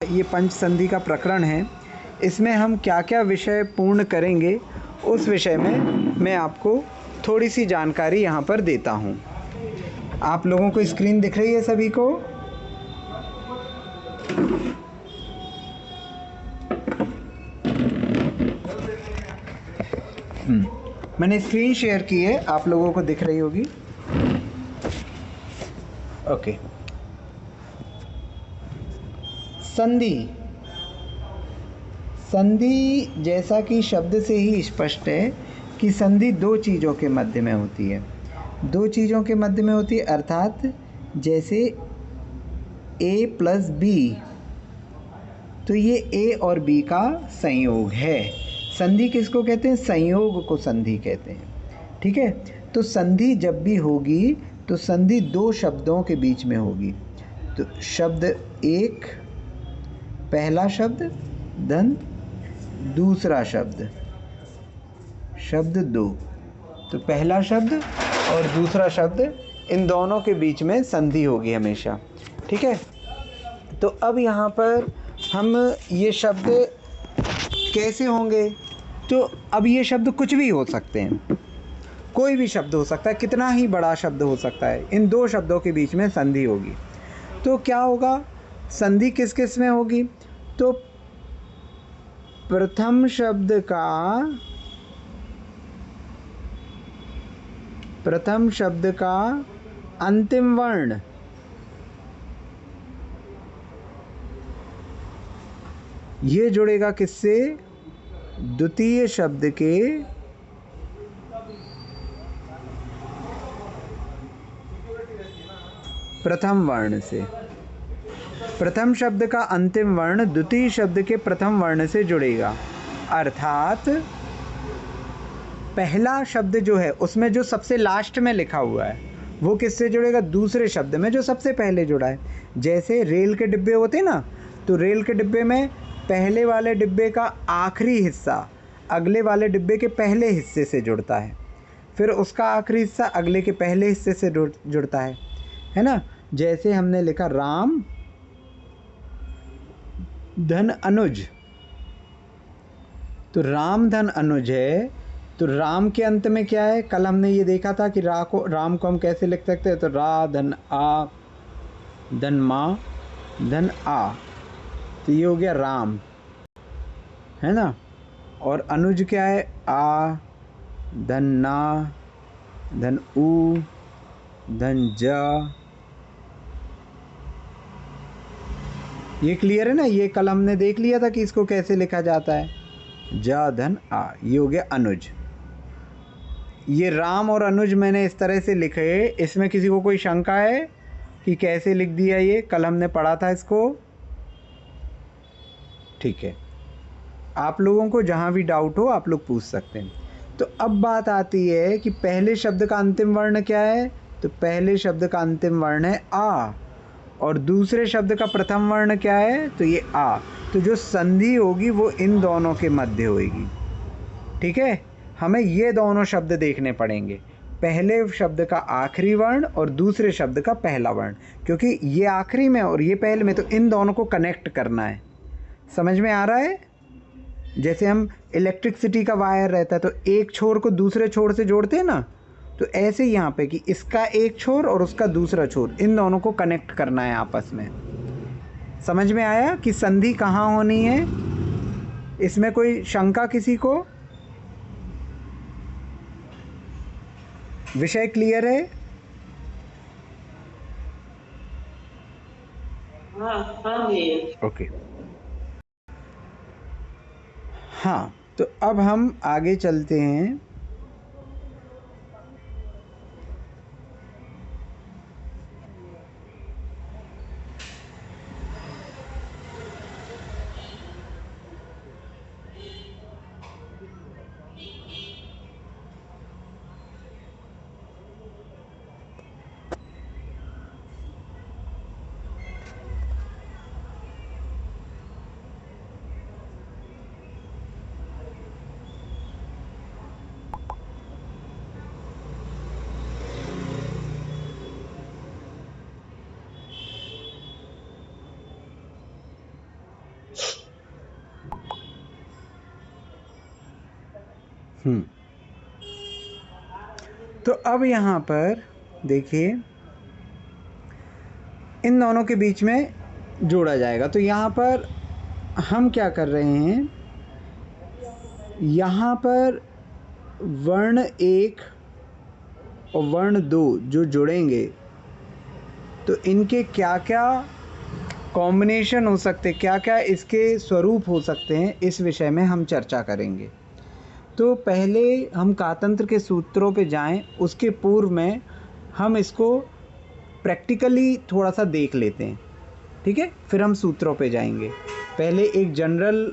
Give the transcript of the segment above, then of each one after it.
ये पंच संधि का प्रकरण है। इसमें हम क्या क्या विषय पूर्ण करेंगे उस विषय में मैं आपको थोड़ी सी जानकारी यहाँ पर देता हूँ। आप लोगों को स्क्रीन दिख रही है सभी को? मैंने स्क्रीन शेयर की है, आप लोगों को दिख रही होगी। ओके। संधि जैसा कि शब्द से ही स्पष्ट है कि संधि दो चीज़ों के मध्य में होती है। दो चीज़ों के मध्य में होती है अर्थात जैसे A प्लस बी, तो ये A और B का संयोग है। संधि किसको कहते हैं? संयोग को संधि कहते हैं। ठीक है, तो संधि जब भी होगी तो संधि दो शब्दों के बीच में होगी। तो शब्द एक, पहला शब्द धन दूसरा शब्द, शब्द दो, तो पहला शब्द और दूसरा शब्द, इन दोनों के बीच में संधि होगी हमेशा। ठीक है, तो अब यहाँ पर हम ये शब्द कैसे होंगे? तो अब ये शब्द कुछ भी हो सकते हैं, कोई भी शब्द हो सकता है, कितना ही बड़ा शब्द हो सकता है। इन दो शब्दों के बीच में संधि होगी। तो क्या होगा? संधि किस किस में होगी? तो प्रथम शब्द का अंतिम वर्ण ये जुड़ेगा किससे? द्वितीय शब्द के प्रथम वर्ण से। प्रथम शब्द का अंतिम वर्ण द्वितीय शब्द के प्रथम वर्ण से जुड़ेगा। अर्थात पहला शब्द जो है उसमें जो सबसे लास्ट में लिखा हुआ है वो किससे जुड़ेगा? दूसरे शब्द में जो सबसे पहले जुड़ा है। जैसे रेल के डिब्बे होते हैं ना, तो रेल के डिब्बे में पहले वाले डिब्बे का आखिरी हिस्सा अगले वाले डिब्बे के पहले हिस्से से जुड़ता है, फिर उसका आखिरी हिस्सा अगले के पहले हिस्से से जुड़ता है ना। जैसे हमने लिखा राम धन अनुज, तो राम धन अनुज है, तो राम के अंत में क्या है? कल हमने ये देखा था कि राम को हम कैसे लिख सकते हैं? तो रा धन आ धन माँ धन आ, तो ये हो गया राम, है ना। और अनुज क्या है? आ धन ना धन ऊ धन जा। ये क्लियर है ना? ये कल हमने देख लिया था कि इसको कैसे लिखा जाता है। जा धन आ, ये हो गया अनुज। ये राम और अनुज मैंने इस तरह से लिखे, इसमें किसी को कोई शंका है कि कैसे लिख दिया? ये कल हमने पढ़ा था इसको। ठीक है, आप लोगों को जहाँ भी डाउट हो आप लोग पूछ सकते हैं। तो अब बात आती है कि पहले शब्द का अंतिम वर्ण क्या है? तो पहले शब्द का अंतिम वर्ण है आ, और दूसरे शब्द का प्रथम वर्ण क्या है? तो ये आ। तो जो संधि होगी वो इन दोनों के मध्य होगी। ठीक है, हमें ये दोनों शब्द देखने पड़ेंगे, पहले शब्द का आखिरी वर्ण और दूसरे शब्द का पहला वर्ण, क्योंकि ये आखिरी में और ये पहले में, तो इन दोनों को कनेक्ट करना है। समझ में आ रहा है? जैसे हम इलेक्ट्रिसिटी का वायर रहता है तो एक छोर को दूसरे छोर से जोड़ते हैं ना, तो ऐसे यहाँ पे कि इसका एक छोर और उसका दूसरा छोर, इन दोनों को कनेक्ट करना है आपस में। समझ में आया कि संधि कहाँ होनी है? इसमें कोई शंका किसी को? विषय क्लियर है? हाँ ओके। हाँ, तो अब हम आगे चलते हैं। तो अब यहाँ पर देखिए इन दोनों के बीच में जोड़ा जाएगा। तो यहाँ पर हम क्या कर रहे हैं, यहाँ पर वर्ण 1 और वर्ण 2 जो जुड़ेंगे तो इनके क्या क्या कॉम्बिनेशन हो सकते, क्या क्या इसके स्वरूप हो सकते हैं, इस विषय में हम चर्चा करेंगे। तो पहले हम कातंत्र के सूत्रों पे जाएं, उसके पूर्व में हम इसको प्रैक्टिकली थोड़ा सा देख लेते हैं, ठीक है, फिर हम सूत्रों पे जाएंगे। पहले एक जनरल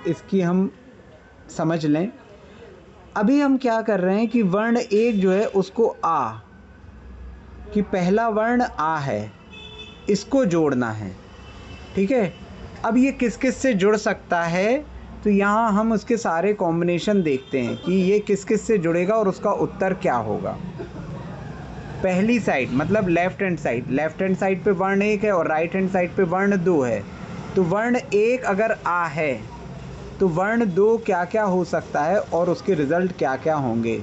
इसकी हम समझ लें। अभी हम क्या कर रहे हैं कि वर्ण 1 जो है उसको आ, कि पहला वर्ण आ है, इसको जोड़ना है, ठीक है। अब ये किस किस से जुड़ सकता है, तो यहाँ हम उसके सारे कॉम्बिनेशन देखते हैं कि ये किस किस से जुड़ेगा और उसका उत्तर क्या होगा। पहली साइड मतलब लेफ्ट हैंड साइड पे वर्ण 1 है और राइट हैंड साइड पे वर्ण 2 है। तो वर्ण 1 अगर आ है तो वर्ण 2 क्या क्या हो सकता है और उसके रिजल्ट क्या क्या होंगे।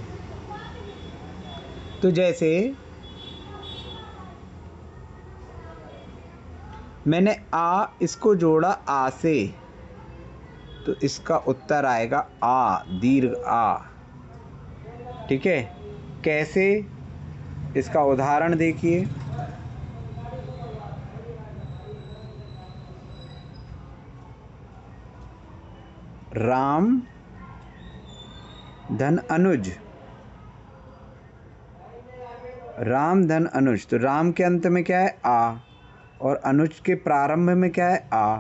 तो जैसे मैंने आ, इसको जोड़ा आ से, तो इसका उत्तर आएगा आ, दीर्घ आ, ठीक है। कैसे, इसका उदाहरण देखिए। राम धन अनुज, राम धन अनुज, तो राम के अंत में क्या है आ और अनुज के प्रारंभ में क्या है आ।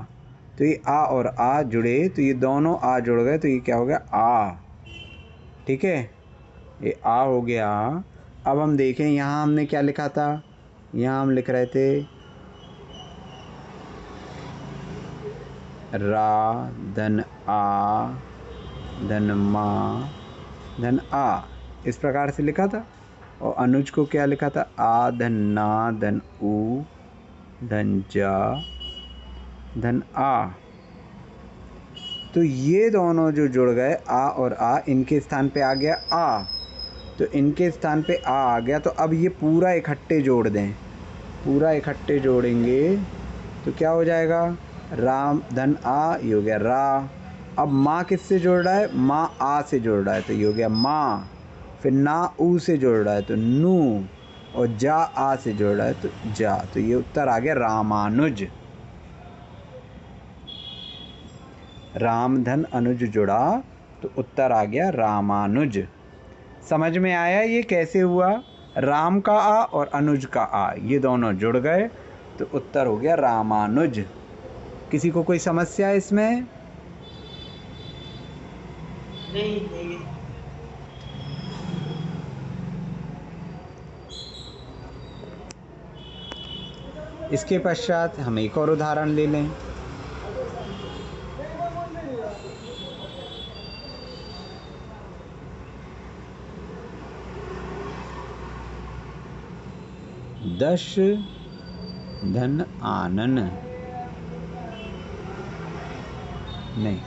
तो ये आ और आ जुड़े तो ये दोनों आ जुड़ गए, तो ये क्या हो गया आ, ठीक है, ये आ हो गया। अब हम देखें यहाँ हमने क्या लिखा था, यहाँ हम लिख रहे थे रा धन आ धन मा धन आ, इस प्रकार से लिखा था। और अनुज को क्या लिखा था, आ धन ना धन ऊ धन जा धन आ। तो ये दोनों जो जुड़ गए आ और आ, इनके स्थान पे आ गया आ, तो इनके स्थान पे आ गया। तो अब ये पूरा इकट्ठे जोड़ दें, पूरा इकट्ठे जोड़ेंगे तो क्या हो जाएगा, राम धन आ, ये हो गया रा। अब माँ किससे जोड़ रहा है, माँ आ से जोड़ रहा है, तो ये हो गया माँ। फिर ना ऊ से जोड़ रहा है तो नू, और जा आ से जोड़ रहा है तो जा। तो ये उत्तर आ गया रामानुज। राम धन अनुज जुड़ा तो उत्तर आ गया रामानुज। समझ में आया ये कैसे हुआ, राम का आ और अनुज का आ ये दोनों जुड़ गए तो उत्तर हो गया रामानुज। किसी को कोई समस्या इसमें? नहीं। इसके पश्चात हम एक और उदाहरण ले लें। दश धन आनन, नहीं,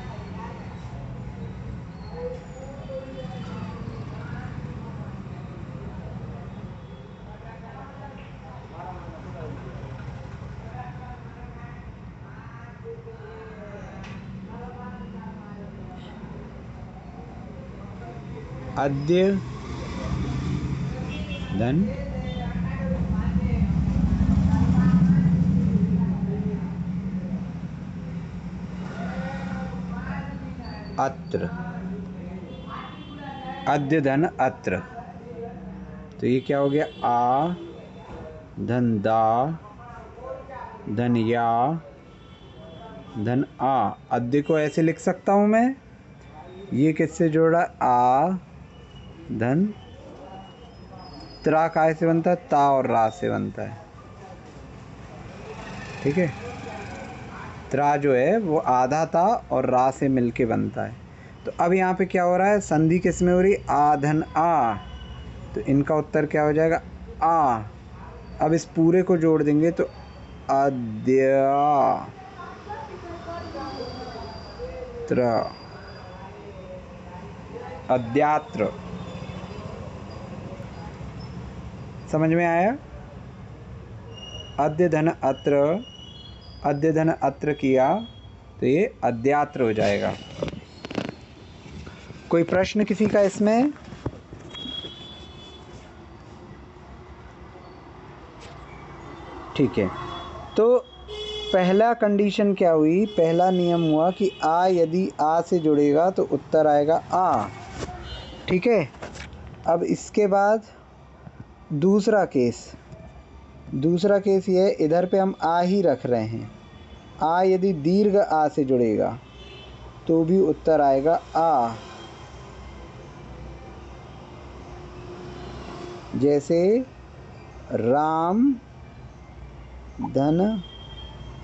अद्य धन अत्र, अद्य धन अत्र, तो ये क्या हो गया आ धन दा धन या धन आ। अद्य को ऐसे लिख सकता हूँ मैं, ये किससे जोड़ा, आ धन त्रा काय से बनता है, ता और रा से बनता है, ठीक है। त्रा जो है वो आधा ता और रा से मिलके बनता है। तो अब यहाँ पे क्या हो रहा है, संधि किस में हो रही, आ धन आ, तो इनका उत्तर क्या हो जाएगा आ। अब इस पूरे को जोड़ देंगे तो अद्या त्रा, अद्यात्र। समझ में आया? अद्य धन अत्र, अद्य धन अत्र किया तो ये अद्यात्र हो जाएगा। कोई प्रश्न किसी का इसमें? ठीक है, तो पहला कंडीशन क्या हुई? पहला नियम हुआ कि आ यदि आ से जुड़ेगा तो उत्तर आएगा आ। ठीक है, अब इसके बाद दूसरा केस ये है, इधर पे हम आ ही रख रहे हैं। आ यदि दीर्घ आ से जुड़ेगा तो भी उत्तर आएगा आ। जैसे राम धन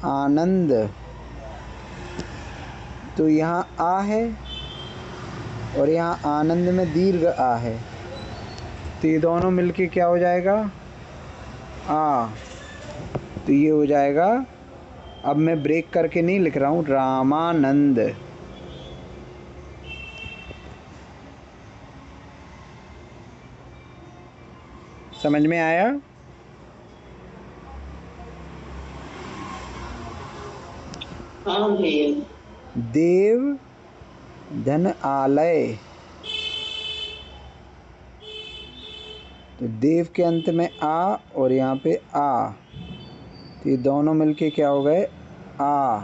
आनंद, तो यहाँ आ है और यहाँ आनंद में दीर्घ आ है, तो ये दोनों मिलके क्या हो जाएगा? आ। तो ये हो जाएगा, अब मैं ब्रेक करके नहीं लिख रहा हूँ, रामानंद। समझ में आया? देव धन आलय, तो देव के अंत में आ और यहाँ पे आ, तो ये दोनों मिलके क्या हो गए? आ।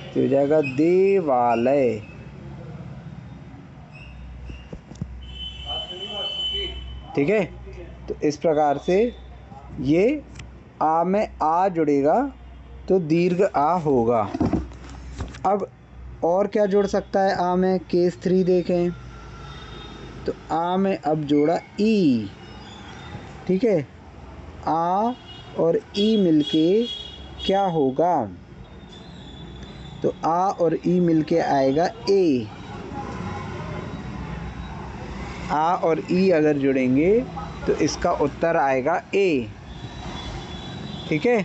तो हो जाएगा देवालय। ठीक है, तो इस प्रकार से ये आ में आ जुड़ेगा तो दीर्घ आ होगा। अब और क्या जुड़ सकता है आ में? केस 3 देखें तो आ में अब जोड़ा ई। ठीक है, आ और ई मिलके क्या होगा? तो आ और ई मिलके आएगा ए। आ और ई अगर जुड़ेंगे तो इसका उत्तर आएगा ए। ठीक है,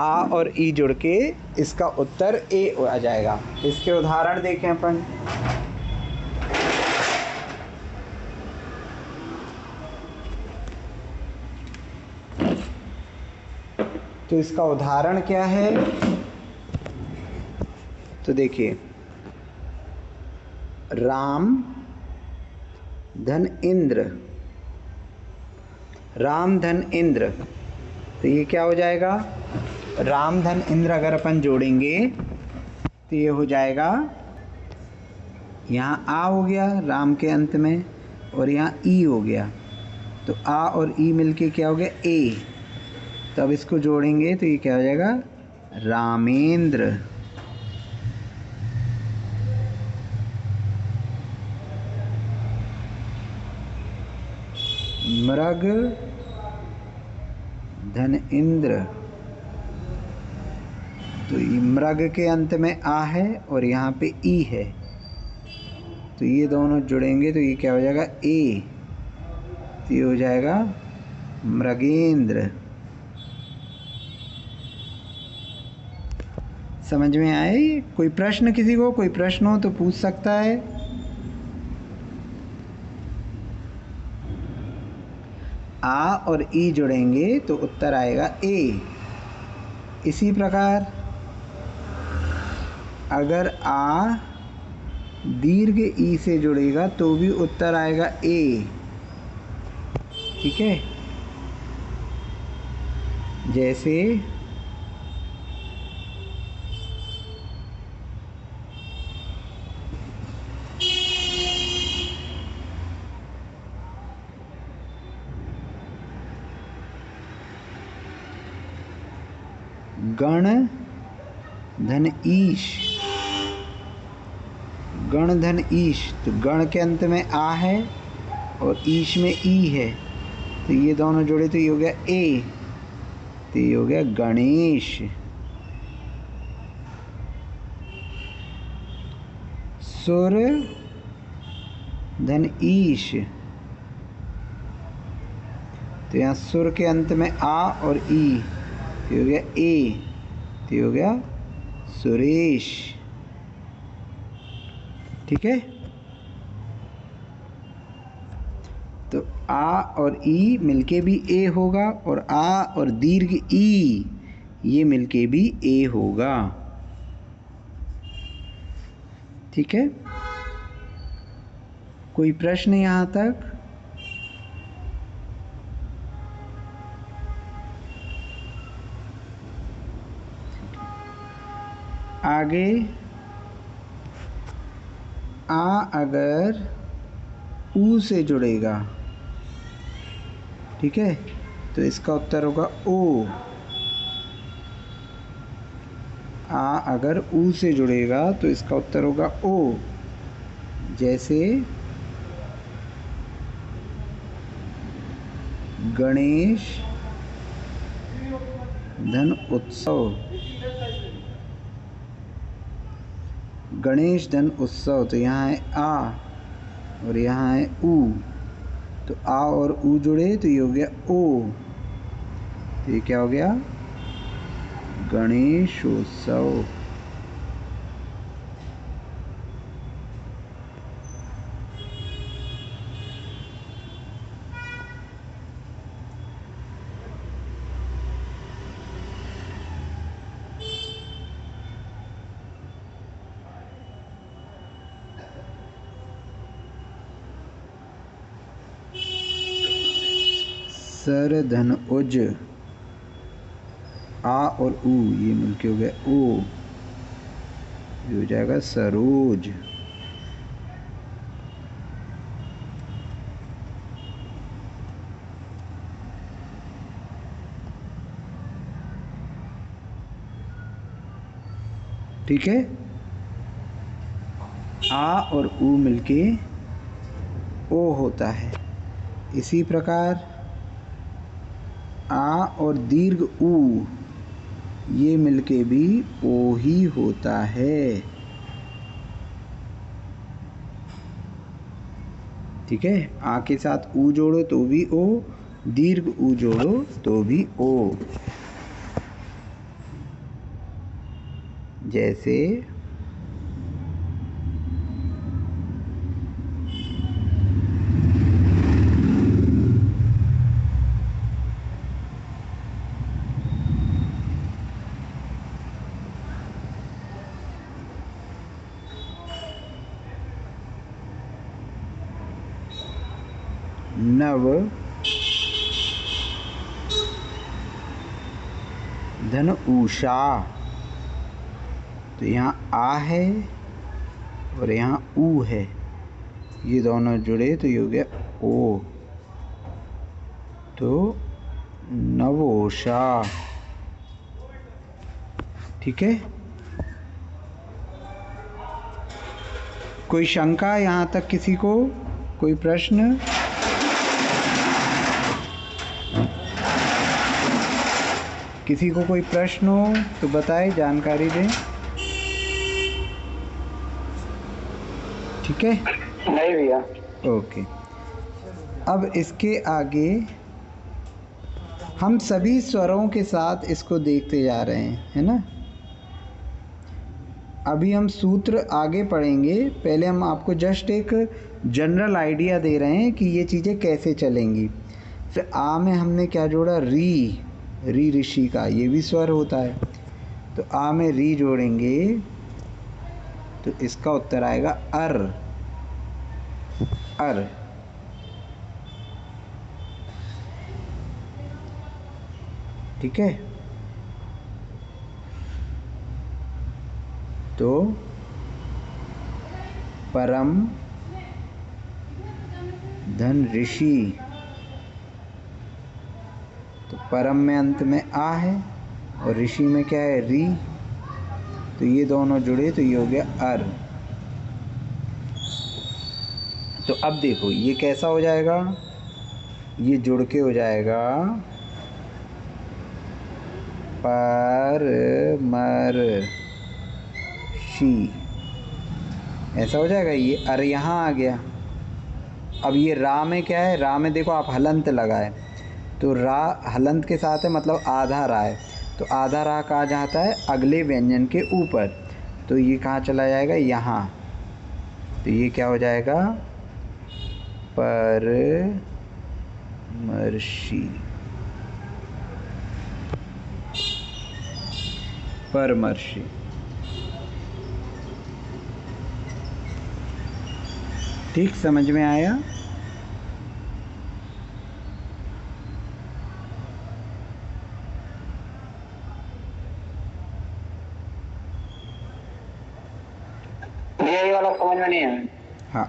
आ और ई जुड़ के इसका उत्तर ए आ जाएगा। इसके उदाहरण देखें अपन। तो इसका उदाहरण क्या है? तो देखिए, राम धन इंद्र, राम धन इंद्र, तो ये क्या हो जाएगा? राम धन इंद्र अगर अपन जोड़ेंगे तो ये हो जाएगा, यहाँ आ हो गया राम के अंत में और यहाँ ई हो गया, तो आ और ई मिलके क्या हो गया? ए। तो अब इसको जोड़ेंगे तो ये क्या हो जाएगा? रामेंद्र। मृग धन इंद्र, तो ये मृग के अंत में आ है और यहाँ पे ई है, तो ये दोनों जुड़ेंगे तो ये क्या हो जाएगा? ए। तो ये हो जाएगा मृगेंद्र। समझ में आए? कोई प्रश्न किसी को? कोई प्रश्न हो तो पूछ सकता है। आ और ई जुड़ेंगे तो उत्तर आएगा ए। इसी प्रकार अगर आ दीर्घ ई से जुड़ेगा तो भी उत्तर आएगा ए। ठीक है, जैसे गण धन ईश, गण धन ईश, तो गण के अंत में आ है और ईश में ई है, तो ये दोनों जोड़े तो ये हो गया ए, तो ये हो गया गणेश। सुर धन ईश, तो यहाँ सुर के अंत में आ और ई, तो ये हो गया ए, तो ये हो गया सुरेश। ठीक है, तो आ और ई मिलके भी ए होगा, और आ और दीर्घ ई ये मिलके भी ए होगा। ठीक है, कोई प्रश्न यहाँ तक? आगे आ अगर ऊ से जुड़ेगा, ठीक है, तो इसका उत्तर होगा ओ। आ अगर ऊ से जुड़ेगा तो इसका उत्तर होगा ओ। जैसे गणेश धन उत्सव, गणेश धन उत्सव, तो यहाँ है आ और यहाँ है ऊ, तो आ और ऊ जुड़े तो ये हो गया ओ। तो ये क्या हो गया? गणेशोत्सव। सर धन उज, आ और ऊ ये मिलके हो गया ओ, ये हो जाएगा सरोज। ठीक है, आ और ऊ मिलके ओ होता है। इसी प्रकार आ और दीर्घ ऊ ये मिलके भी ओ ही होता है। ठीक है, आ के साथ ऊ जोड़ो तो भी ओ, दीर्घ ऊ जोड़ो तो भी ओ। जैसे नव धन उषा, तो यहाँ आ है और यहाँ ऊ है, ये दोनों जुड़े तो ये हो गया ओ, तो नवोषा। ठीक है, कोई शंका यहाँ तक? किसी को कोई प्रश्न? किसी को कोई प्रश्न हो तो बताएं, जानकारी दें। ठीक है, नहीं भैया। ओके, अब इसके आगे हम सभी स्वरों के साथ इसको देखते जा रहे हैं, है ना। अभी हम सूत्र आगे पढ़ेंगे, पहले हम आपको जस्ट एक जनरल आइडिया दे रहे हैं कि ये चीज़ें कैसे चलेंगी। फिर आ में हमने क्या जोड़ा? री, री ऋषि का ये भी स्वर होता है, तो आ में री जोड़ेंगे तो इसका उत्तर आएगा अर, अर। ठीक है, तो परम धन ऋषि, तो परम में अंत में आ है और ऋषि में क्या है? री, तो ये दोनों जुड़े तो ये हो गया अर। तो अब देखो ये कैसा हो जाएगा, ये जुड़ के हो जाएगा पर मर शी, ऐसा हो जाएगा। ये अर यहाँ आ गया। अब ये रा में क्या है? रा में देखो आप हलंत लगाए, तो रा हलंत के साथ है, मतलब आधा रा है, तो आधा रा कहाँ जाता है? अगले व्यंजन के ऊपर, तो ये कहाँ चला जाएगा? यहाँ। तो ये क्या हो जाएगा? पर मर्षि, परमर्षि। ठीक, समझ में आया? ये वाला समझ में नहीं है। हाँ,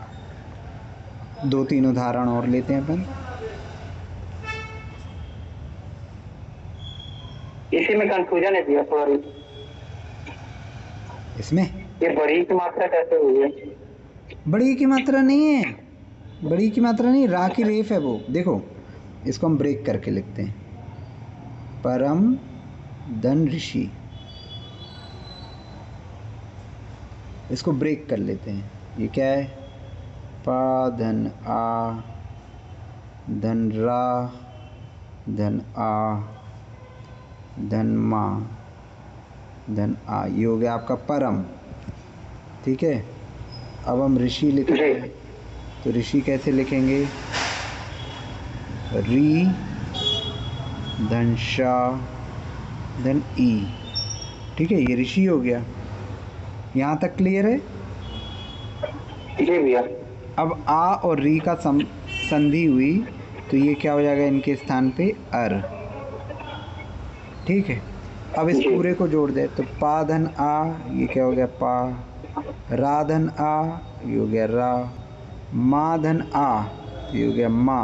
2-3 उदाहरण और लेते हैं अपन। इसी में कंफ्यूजन है भैया सॉरी। इसमें ये बड़ी की मात्रा कैसे हुई है? बड़ी की मात्रा नहीं है, बड़ी की मात्रा नहीं, रा की रेफ है वो। देखो, इसको हम ब्रेक करके लिखते हैं। परम धन ऋषि, इसको ब्रेक कर लेते हैं। ये क्या है? पा धन आ, धन रा, धन आ, धन मा, धन आ, ये हो गया आपका परम। ठीक है, अब हम ऋषि लिख रहे हैं, तो ऋषि कैसे लिखेंगे? री धन शा धन ई। ठीक है, ये ऋषि हो गया। यहाँ तक क्लियर है? जी भैया। अब आ और री का संधि हुई, तो ये क्या हो जाएगा इनके स्थान पे? अर। ठीक है, अब इस पूरे को जोड़ दे, तो पा धन आ, ये क्या हो गया? पा। रा धन आ, ये हो गया रा। मा धन आ, ये हो गया मा।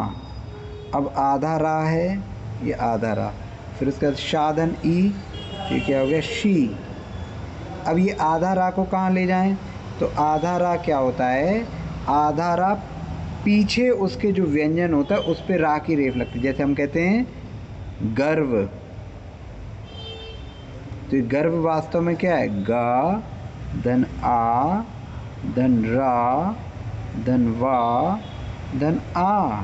अब आधा रा है, ये आधा रा। फिर उसके बाद शा धन ई, ये क्या हो गया? शी। अब ये आधा रा को कहाँ ले जाएं? तो आधा रा क्या होता है? आधा रा पीछे उसके जो व्यंजन होता है उस पे रा की रेफ लगती है। जैसे हम कहते हैं गर्व, तो ये गर्व वास्तव में क्या है? गा धन आ धन रा धन वा धन आ।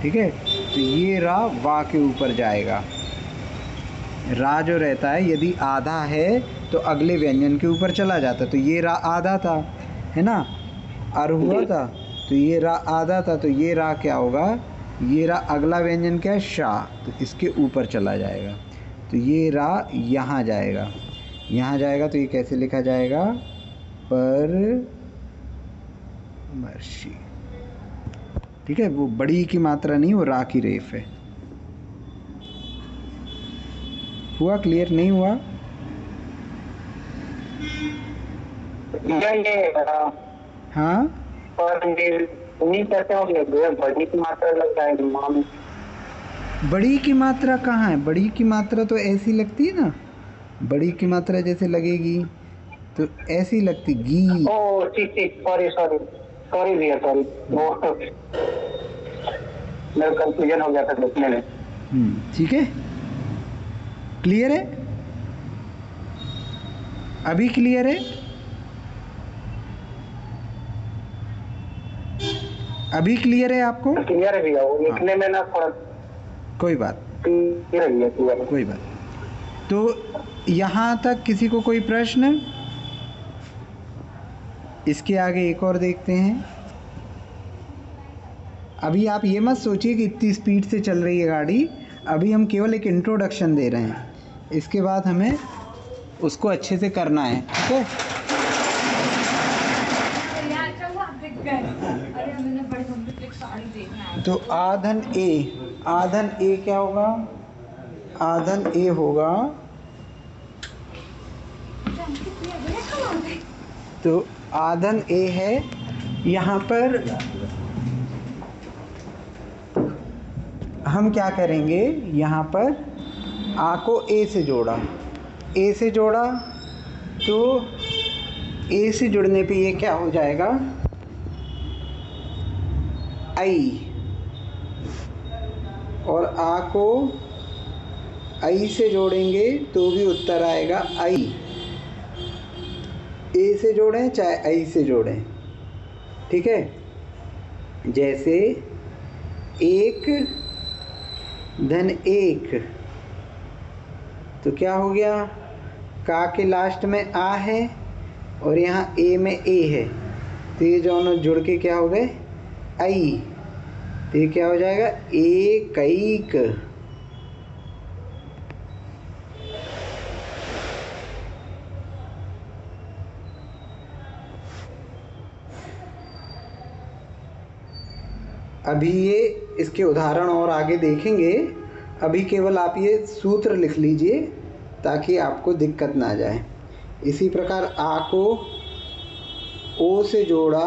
ठीक है, तो ये रा वा के ऊपर जाएगा। रा जो रहता है यदि आधा है तो अगले व्यंजन के ऊपर चला जाता, तो ये रा आधा था, है ना? अर हुआ था, तो ये रा आधा था, तो ये रा क्या होगा? ये रा अगला व्यंजन क्या है? शा, तो इसके ऊपर चला जाएगा। तो ये रा यहाँ जाएगा, यहाँ जाएगा, तो ये कैसे लिखा जाएगा? पर मर्षि। ठीक है, वो बड़ी की मात्रा नहीं, वो रा की रेफ है। हुआ क्लियर? नहीं हुआ? ये हाँ, और उन्हीं कैसे हो गया? बड़ी की मात्रा लग जाएगी माम। बड़ी की मात्रा कहाँ है? बड़ी की मात्रा तो ऐसी लगती है ना, बड़ी की मात्रा जैसे लगेगी तो ऐसी लगती गी। ओ ठीक ठीक, सॉरी सॉरी सॉरी भैया सॉरी, वो मेरा कंफ्यूजन हो गया था लिखने में। ठीक है, क्लियर है? अभी क्लियर है? अभी क्लियर है आपको? क्लियर है भैया, वो लिखने में ना थोड़ा कोई बात, क्लियर है भैया, क्लियर है। कोई बात। तो यहाँ तक किसी को कोई प्रश्न? इसके आगे एक और देखते हैं। अभी आप ये मत सोचिए कि इतनी स्पीड से चल रही है गाड़ी, अभी हम केवल एक इंट्रोडक्शन दे रहे हैं, इसके बाद हमें उसको अच्छे से करना है। ठीक है, तो आधन ए क्या होगा? आधन ए होगा, तो आधन ए है। यहाँ पर हम क्या करेंगे? यहाँ पर आ को ए से जोड़ा, ए से जोड़ा, तो ए से जुड़ने पे ये क्या हो जाएगा? आई। और आ को आई से जोड़ेंगे तो भी उत्तर आएगा आई। ए से जोड़ें चाहे आई से जोड़ें, ठीक है? जैसे एक धन एक, तो क्या हो गया? का के लास्ट में आ है और यहाँ ए में ए है, तो ये दोनों जुड़ के क्या हो गए? आई। तो ये क्या हो जाएगा, एकैक। अभी ये इसके उदाहरण और आगे देखेंगे, अभी केवल आप ये सूत्र लिख लीजिए ताकि आपको दिक्कत ना जाए। इसी प्रकार आ को ओ से जोड़ा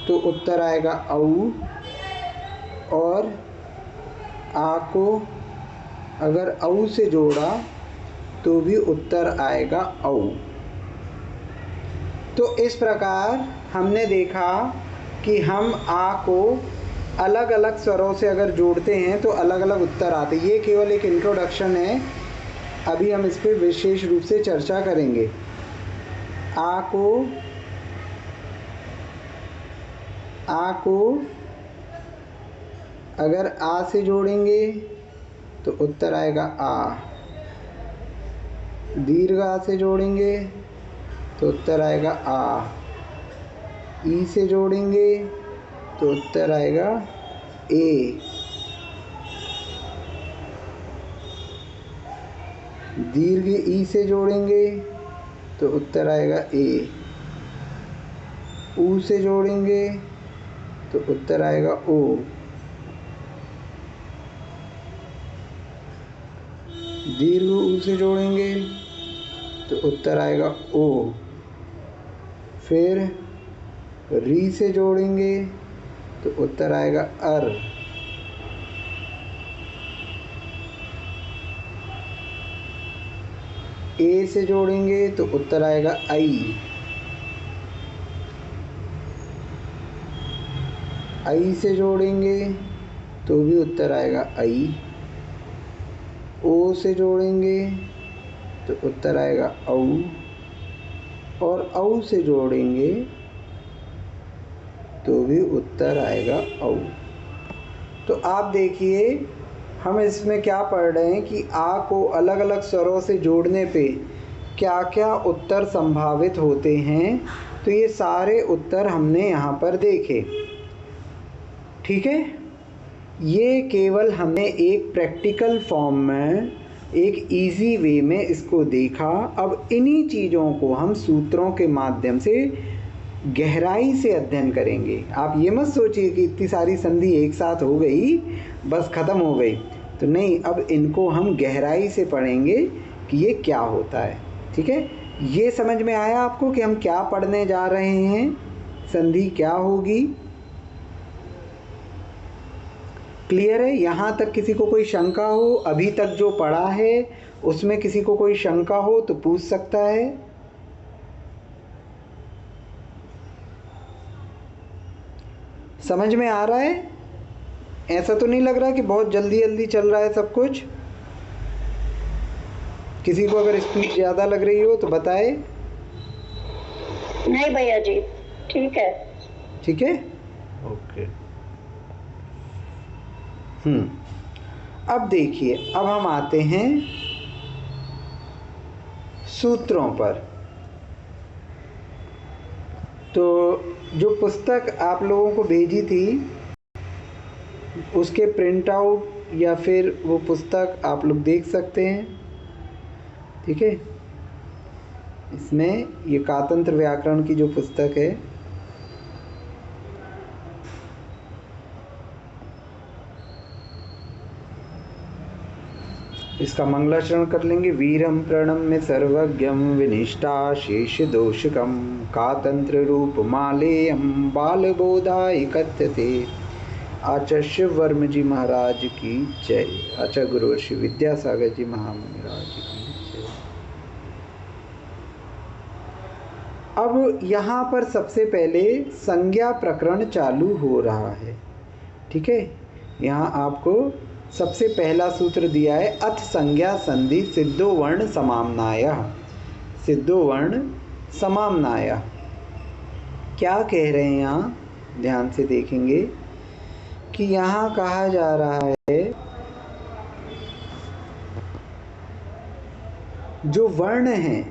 तो उत्तर आएगा औ, और आ को अगर औ से जोड़ा तो भी उत्तर आएगा औ। तो इस प्रकार हमने देखा कि हम आ को अलग अलग स्वरों से अगर जोड़ते हैं तो अलग अलग उत्तर आते हैं। ये केवल एक इंट्रोडक्शन है, अभी हम इस पर विशेष रूप से चर्चा करेंगे। आ को अगर आ से जोड़ेंगे तो उत्तर आएगा आ, दीर्घ आ से जोड़ेंगे तो उत्तर आएगा आ, ई से जोड़ेंगे तो उत्तर आएगा ए, दीर्घ ई से जोड़ेंगे तो उत्तर आएगा ए, ऊ से जोड़ेंगे तो उत्तर आएगा ओ, दीर्घ ऊ से जोड़ेंगे तो उत्तर आएगा ओ, फिर री से जोड़ेंगे तो उत्तर आएगा अर, ए से जोड़ेंगे तो उत्तर आएगा आई से जोड़ेंगे तो भी उत्तर आएगा आई, ओ से जोड़ेंगे तो उत्तर आएगा औ, और औ से जोड़ेंगे तो भी उत्तर आएगा औ। तो आप देखिए हम इसमें क्या पढ़ रहे हैं कि आ को अलग अलग स्वरों से जोड़ने पे क्या क्या उत्तर संभावित होते हैं। तो ये सारे उत्तर हमने यहाँ पर देखे, ठीक है। ये केवल हमने एक प्रैक्टिकल फॉर्म में एक इजी वे में इसको देखा। अब इन्हीं चीज़ों को हम सूत्रों के माध्यम से गहराई से अध्ययन करेंगे। आप ये मत सोचिए कि इतनी सारी संधि एक साथ हो गई बस ख़त्म हो गई, तो नहीं, अब इनको हम गहराई से पढ़ेंगे कि ये क्या होता है, ठीक है। ये समझ में आया आपको कि हम क्या पढ़ने जा रहे हैं, संधि क्या होगी, क्लियर है। यहाँ तक किसी को कोई शंका हो, अभी तक जो पढ़ा है उसमें किसी को कोई शंका हो तो पूछ सकता है। समझ में आ रहा है? ऐसा तो नहीं लग रहा कि बहुत जल्दी जल्दी चल रहा है सब कुछ। किसी को अगर स्पीड ज़्यादा लग रही हो तो बताए। नहीं भैया जी, ठीक है। ठीक है, ओके। अब देखिए, अब हम आते हैं सूत्रों पर। तो जो पुस्तक आप लोगों को भेजी थी उसके प्रिंट आउट या फिर वो पुस्तक आप लोग देख सकते हैं, ठीक है। इसमें ये कातंत्र व्याकरण की जो पुस्तक है, इसका मंगलाचरण कर लेंगे। वीरम प्रणम्य सर्वज्ञम विनिष्ठा शेष दोषकम कातंत्र रूप मालेयम बाल बोधाय कथ्यते। आचार्य वर्म जी महाराज की जय। आचार्य गुरु श्री विद्यासागर जी महामुनि राज की जय। अब यहाँ पर सबसे पहले संज्ञा प्रकरण चालू हो रहा है, ठीक है। यहाँ आपको सबसे पहला सूत्र दिया है, अथ संज्ञा संधि सिद्धो वर्ण समाम्नायः। सिद्धो वर्ण समाम्नायः क्या कह रहे हैं यहाँ, ध्यान से देखेंगे कि यहाँ कहा जा रहा है जो वर्ण हैं,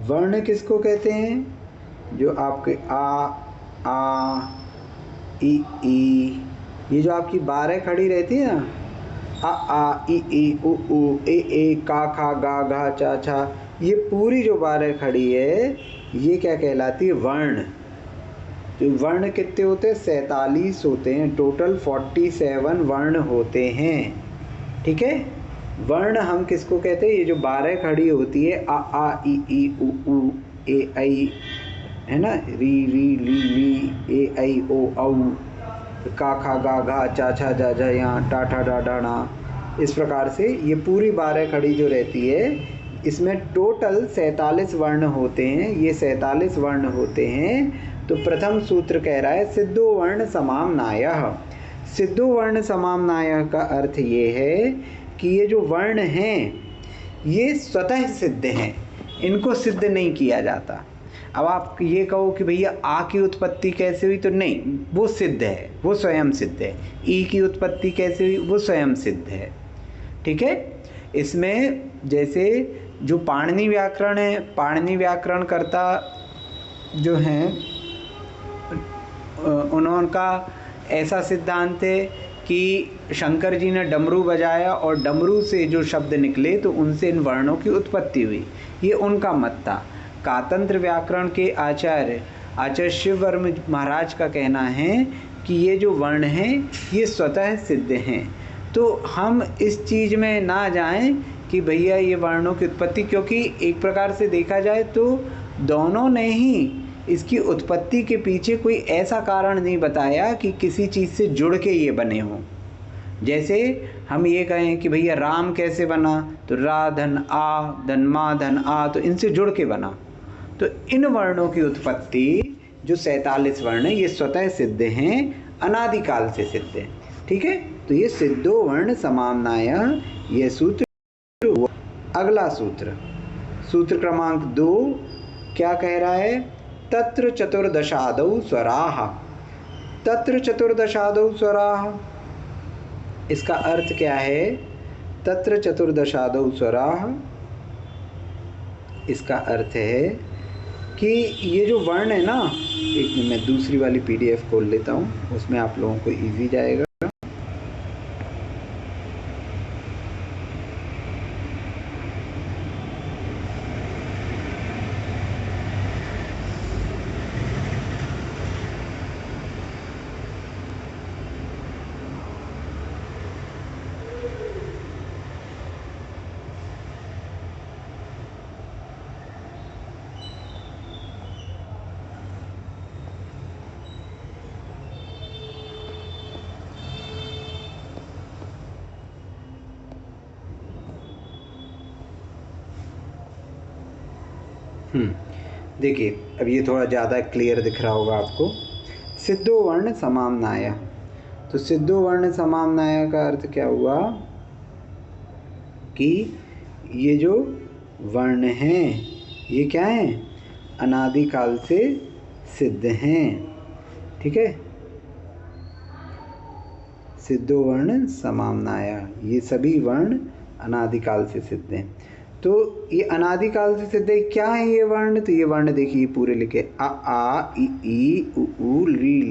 वर्ण किसको कहते हैं, जो आपके आ ई, ये जो आपकी 12 खड़ी रहती है ना, आ ई उ ए का खा गा घा चा छा, ये पूरी जो 12 खड़ी है ये क्या कहलाती है? वर्ण। तो वर्ण कितने होते हैं? 47 होते हैं। टोटल 47 वर्ण होते हैं। ठीक है, वर्ण हम किसको कहते हैं? ये जो 12 खड़ी होती है, आ ई उ ए ऐ, है ना, री री ली ली, ए ऐ ओ औ, का खा गा घा चा छा जा जा या, टा ठा डा डा ना, इस प्रकार से ये पूरी 12 खड़ी जो रहती है, इसमें टोटल 47 वर्ण होते हैं। ये 47 वर्ण होते हैं। तो प्रथम सूत्र कह रहा है सिद्धो वर्ण समाम्नायः। सिद्धो वर्ण समाम्नायः का अर्थ ये है कि ये जो वर्ण हैं ये स्वतः सिद्ध हैं, इनको सिद्ध नहीं किया जाता। अब आप ये कहो कि भैया आ की उत्पत्ति कैसे हुई, तो नहीं, वो सिद्ध है, वो स्वयं सिद्ध है। ई की उत्पत्ति कैसे हुई, वो स्वयं सिद्ध है। ठीक है, इसमें जैसे जो पाणिनि व्याकरण है, पाणिनि व्याकरण कर्ता जो हैं उनका ऐसा सिद्धांत है कि शंकर जी ने डमरू बजाया और डमरू से जो शब्द निकले तो उनसे इन वर्णों की उत्पत्ति हुई, ये उनका मत था। कातंत्र व्याकरण के आचार्य शिववर्म महाराज का कहना है कि ये जो वर्ण हैं ये स्वतः सिद्ध हैं। तो हम इस चीज़ में ना जाएं कि भैया ये वर्णों की उत्पत्ति, क्योंकि एक प्रकार से देखा जाए तो दोनों ने ही इसकी उत्पत्ति के पीछे कोई ऐसा कारण नहीं बताया कि किसी चीज़ से जुड़ के ये बने हों। जैसे हम ये कहें कि भैया राम कैसे बना, तो रा धन आ धन मा धन आ, तो इनसे जुड़ के बना। तो इन वर्णों की उत्पत्ति जो 47 वर्ण हैं ये स्वतः सिद्ध हैं, अनादिकाल से सिद्ध हैं। ठीक है, तो ये सिद्धो वर्ण समाम्नायः ये सूत्र हुआ। अगला सूत्र, सूत्र क्रमांक 2 क्या कह रहा है? तत्र चतुर्दशादौ स्वराः। तत्र चतुर्दशादौ स्वराः, इसका अर्थ क्या है? तत्र चतुर्दशादौ स्वराः, इसका अर्थ है कि ये जो वर्ण है ना, एक मिनट मैं दूसरी वाली PDF खोल लेता हूँ, उसमें आप लोगों को इजी जाएगा। देखिए, अब ये थोड़ा ज़्यादा क्लियर दिख रहा होगा आपको। सिद्धो वर्ण समाम्नायः, तो सिद्धो वर्ण समाम्नायः का अर्थ क्या हुआ कि ये जो वर्ण हैं ये क्या हैं? अनादिकाल से सिद्ध हैं। ठीक है, सिद्धो वर्ण समाम्नायः, ये सभी वर्ण अनादिकाल से सिद्ध हैं। तो ये अनादिकाल से सिद्ध है। क्या है ये वर्ण? तो ये वर्ण देखिए पूरे लिखे, आ ई उ ली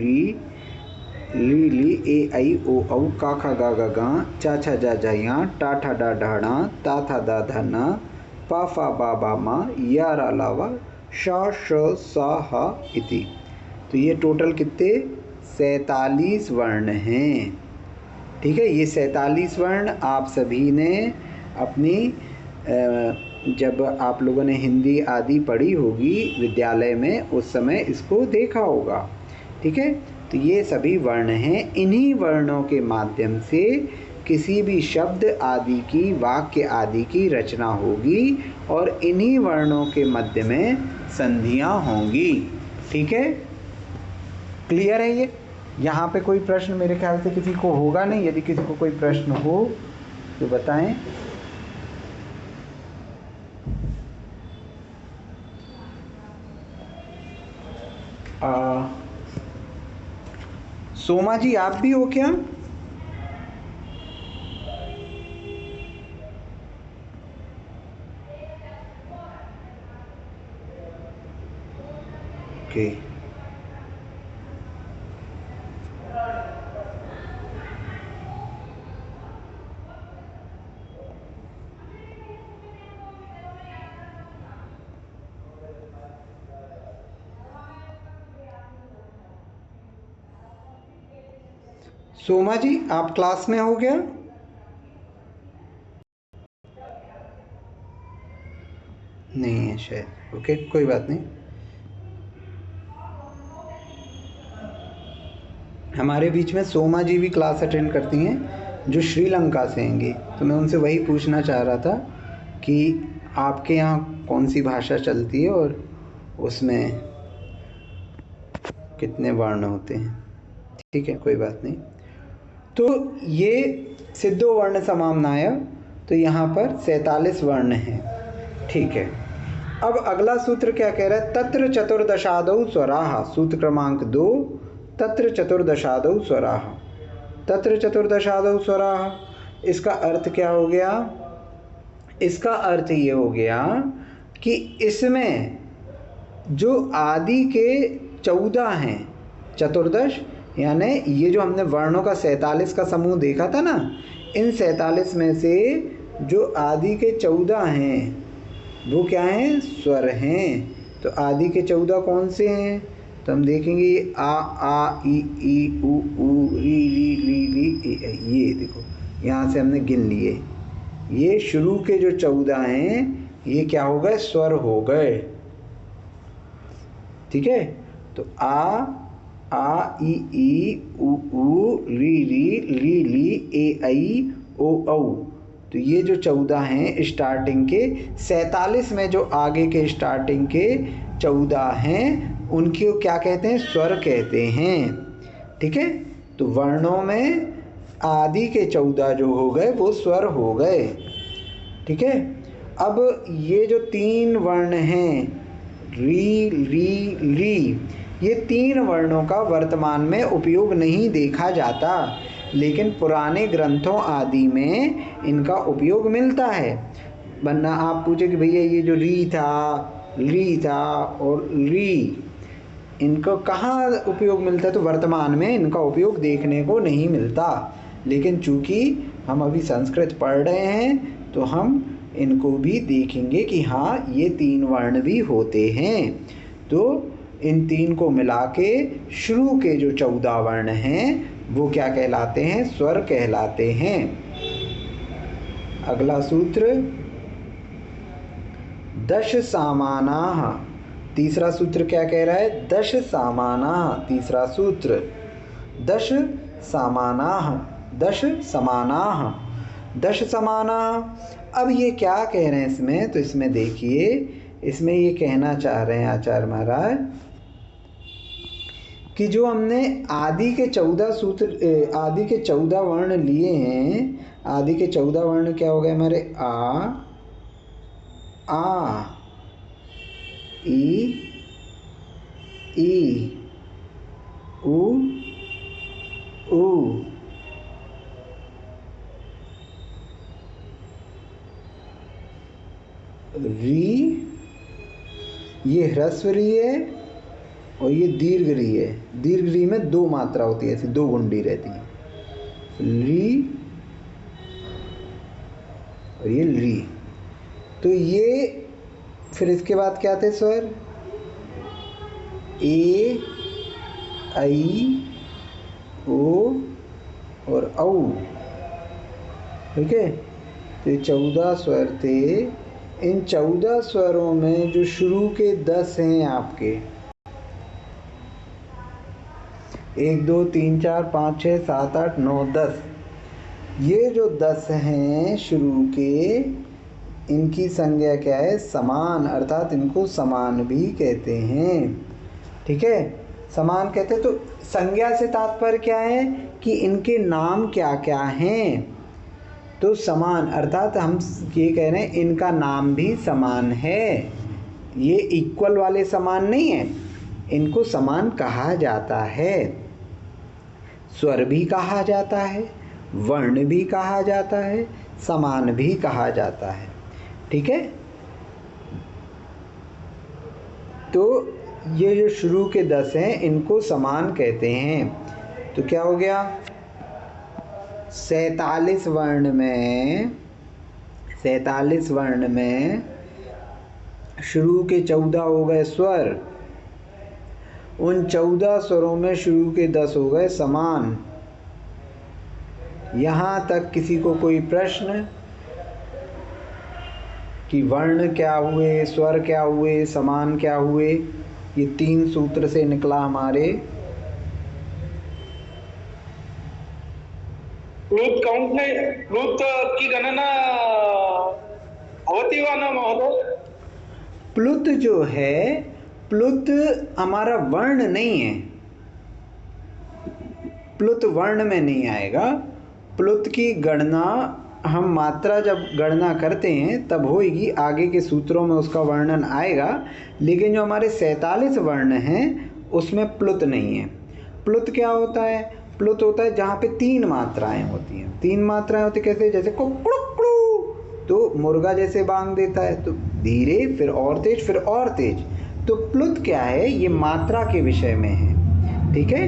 ली, ए ऐ ओ औ, का खा गा गा गा, चा छा जा जा या, टा ठा डा ढाणा, ता था दा धा ना, पा फा बा बा मा, या रा लावा, शा श सा हा इति। तो ये टोटल कितने? 47 वर्ण हैं। ठीक है, ये 47 वर्ण आप सभी ने अपनी जब आप लोगों ने हिंदी आदि पढ़ी होगी विद्यालय में, उस समय इसको देखा होगा। ठीक है, तो ये सभी वर्ण हैं। इन्हीं वर्णों के माध्यम से किसी भी शब्द आदि की, वाक्य आदि की रचना होगी और इन्हीं वर्णों के मध्य में संधियां होंगी। ठीक है, क्लियर है ये? यहाँ पे कोई प्रश्न मेरे ख्याल से किसी को होगा नहीं। यदि किसी को कोई प्रश्न हो तो बताएं। सोमा जी आप भी हो क्या? ओके। सोमा जी आप क्लास में हो क्या? नहीं है शायद। ओके कोई बात नहीं। हमारे बीच में सोमा जी भी क्लास अटेंड करती हैं जो श्रीलंका से हैंगी, तो मैं उनसे वही पूछना चाह रहा था कि आपके यहाँ कौन सी भाषा चलती है और उसमें कितने वर्ण होते हैं। ठीक है कोई बात नहीं। तो ये सिद्धो वर्ण समाम्नाय, तो यहाँ पर 47 वर्ण हैं। ठीक है, अब अगला सूत्र क्या कह रहा है? तत्र चतुर्दशादौ स्वराः। सूत्र क्रमांक 2, तत्र चतुर्दशादौ स्वराः। तत्र चतुर्दशादौ स्वराः, इसका अर्थ क्या हो गया? इसका अर्थ ये हो गया कि इसमें जो आदि के 14 हैं, चतुर्दश यानी ये जो हमने वर्णों का 47 का समूह देखा था ना, इन 47 में से जो आदि के 14 हैं वो क्या हैं? स्वर हैं। तो आदि के 14 कौन से हैं? तो हम देखेंगे आ ई उ री ली ए ऐ। ये देखो यहाँ से हमने गिन लिए, ये शुरू के जो 14 हैं ये क्या हो गए? स्वर हो गए। ठीक है, तो आ ई उ री ली ए ऐ ओ औ। तो ये जो 14 हैं स्टार्टिंग के, 47 में जो आगे के स्टार्टिंग के 14 हैं उनको क्या कहते हैं? स्वर कहते हैं। ठीक है, तो वर्णों में आदि के 14 जो हो गए वो स्वर हो गए। ठीक है, अब ये जो 3 वर्ण हैं री ली, ये 3 वर्णों का वर्तमान में उपयोग नहीं देखा जाता, लेकिन पुराने ग्रंथों आदि में इनका उपयोग मिलता है। वरना आप पूछे कि भैया ये जो री था और री, इनको कहाँ उपयोग मिलता है? तो वर्तमान में इनका उपयोग देखने को नहीं मिलता, लेकिन चूँकि हम अभी संस्कृत पढ़ रहे हैं तो हम इनको भी देखेंगे कि हाँ ये 3 वर्ण भी होते हैं। तो इन 3 को मिला के शुरू के जो 14 वर्ण हैं वो क्या कहलाते हैं? स्वर कहलाते हैं। अगला सूत्र दश सामानाः। तीसरा सूत्र क्या कह रहा है? दश सामानाः। तीसरा सूत्र दश सामानाः, दश समानाः, दश समानाः। अब ये क्या कह रहे हैं इसमें? तो इसमें देखिए, इसमें ये कहना चाह रहे हैं आचार्य महाराज कि जो हमने आदि के 14 सूत्र, आदि के 14 वर्ण लिए हैं, आदि के 14 वर्ण क्या हो गए हमारे? आ ई उ री, ये ह्रस्व री है और ये दीर्घ री है। दीर्घ री में 2 मात्रा होती है, ऐसी 2 गुंडी रहती है, री और ये री। तो ये फिर इसके बाद क्या थे स्वर? ए ऐ ओ और औ। ठीक है, तो ये 14 स्वर थे। इन 14 स्वरों में जो शुरू के 10 हैं आपके, 1 2 3 4 5 6 7 8 9 10, ये जो 10 हैं शुरू के, इनकी संज्ञा क्या है? समान, अर्थात इनको समान भी कहते हैं। ठीक है, समान कहते हैं। तो संज्ञा से तात्पर्य क्या है कि इनके नाम क्या क्या हैं? तो समान अर्थात हम ये कह रहे हैं इनका नाम भी समान है। ये इक्वल वाले समान नहीं है, इनको समान कहा जाता है। स्वर भी कहा जाता है, वर्ण भी कहा जाता है, समान भी कहा जाता है। ठीक है, तो ये जो शुरू के 10 हैं इनको समान कहते हैं। तो क्या हो गया, 47 वर्ण में शुरू के 14 हो गए स्वर, उन 14 स्वरों में शुरू के 10 हो गए समान। यहाँ तक किसी को कोई प्रश्न कि वर्ण क्या हुए, स्वर क्या हुए, समान क्या हुए? ये 3 सूत्र से निकला हमारे। प्लुत की गणना होती वा न महोदय? प्लुत जो है, प्लुत हमारा वर्ण नहीं है, प्लुत वर्ण में नहीं आएगा। प्लुत की गणना हम मात्रा जब गणना करते हैं तब होगी, आगे के सूत्रों में उसका वर्णन आएगा। लेकिन जो हमारे 47 वर्ण हैं उसमें प्लुत नहीं है। प्लुत क्या होता है? प्लुत होता है जहाँ पे 3 मात्राएं होती हैं। 3 मात्राएं होती कैसे? जैसे कुकड़ुकड़ू, तो मुर्गा जैसे बांग देता है, तो धीरे फिर और तेज फिर और तेज। तो प्लुत क्या है? ये मात्रा के विषय में है, ठीक है।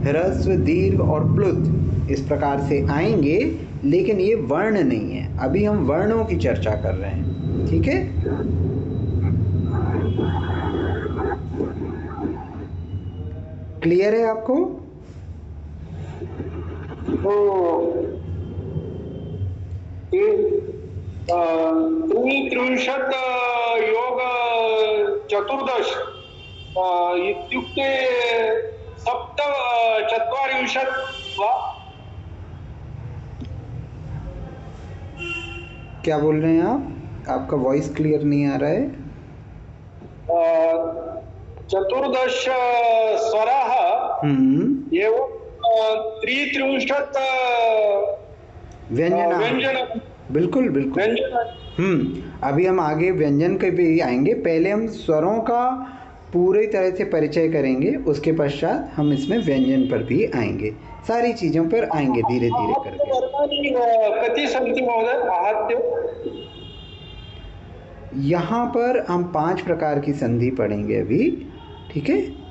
ह्रस्व, दीर्घ और प्लुत इस प्रकार से आएंगे, लेकिन ये वर्ण नहीं है। अभी हम वर्णों की चर्चा कर रहे हैं, ठीक है। क्लियर है आपको? त्रिंशत् योग चतुर्दश इत्युक्ते चत्वारिंशत् वा? क्या बोल रहे हैं आप? आपका वॉइस क्लियर नहीं आ रहा है। चतुर्दश स्वराः एवं त्रिंशत् व्यंजन। बिल्कुल बिल्कुल। अभी हम आगे व्यंजन के भी आएंगे। पहले हम स्वरों का पूरी तरह से परिचय करेंगे, उसके पश्चात हम इसमें व्यंजन पर भी आएंगे। सारी चीज़ों पर आएंगे धीरे धीरे करके। कति सन्ति महोदय आहत्य? यहाँ पर हम 5 प्रकार की संधि पढ़ेंगे अभी, ठीक है।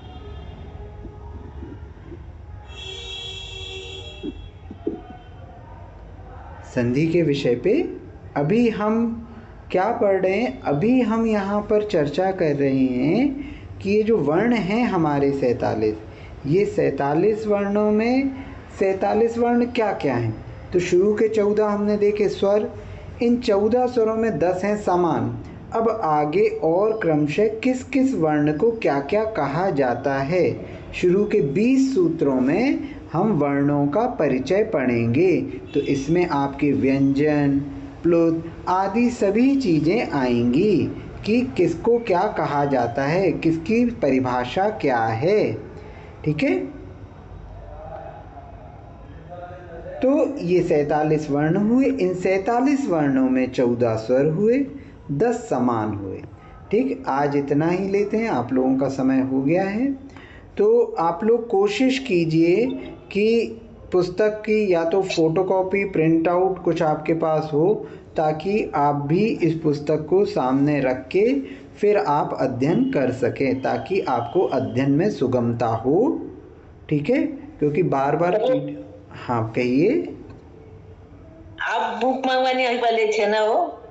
संधि के विषय पे अभी हम क्या पढ़ रहे हैं? अभी हम यहाँ पर चर्चा कर रहे हैं कि ये जो वर्ण हैं हमारे 47, ये 47 वर्णों में 47 वर्ण क्या क्या हैं? तो शुरू के 14 हमने देखे स्वर, इन 14 स्वरों में 10 हैं समान। अब आगे और क्रमशः किस किस वर्ण को क्या क्या कहा जाता है, शुरू के 20 सूत्रों में हम वर्णों का परिचय पढ़ेंगे। तो इसमें आपके व्यंजन, प्लुत आदि सभी चीज़ें आएंगी कि किसको क्या कहा जाता है, किसकी परिभाषा क्या है, ठीक है। तो ये 47 वर्ण हुए। इन 47 वर्णों में 14 स्वर हुए, 10 समान हुए, ठीक। आज इतना ही लेते हैं, आप लोगों का समय हो गया है। तो आप लोग कोशिश कीजिए कि पुस्तक की या तो फोटोकॉपी, प्रिंट आउट कुछ आपके पास हो, ताकि आप भी इस पुस्तक को सामने रख के फिर आप अध्ययन कर सकें, ताकि आपको अध्ययन में सुगमता हो, ठीक है। क्योंकि बार बार हाँ कहिए। आप बुक मंगवानी वाले छे ना वो?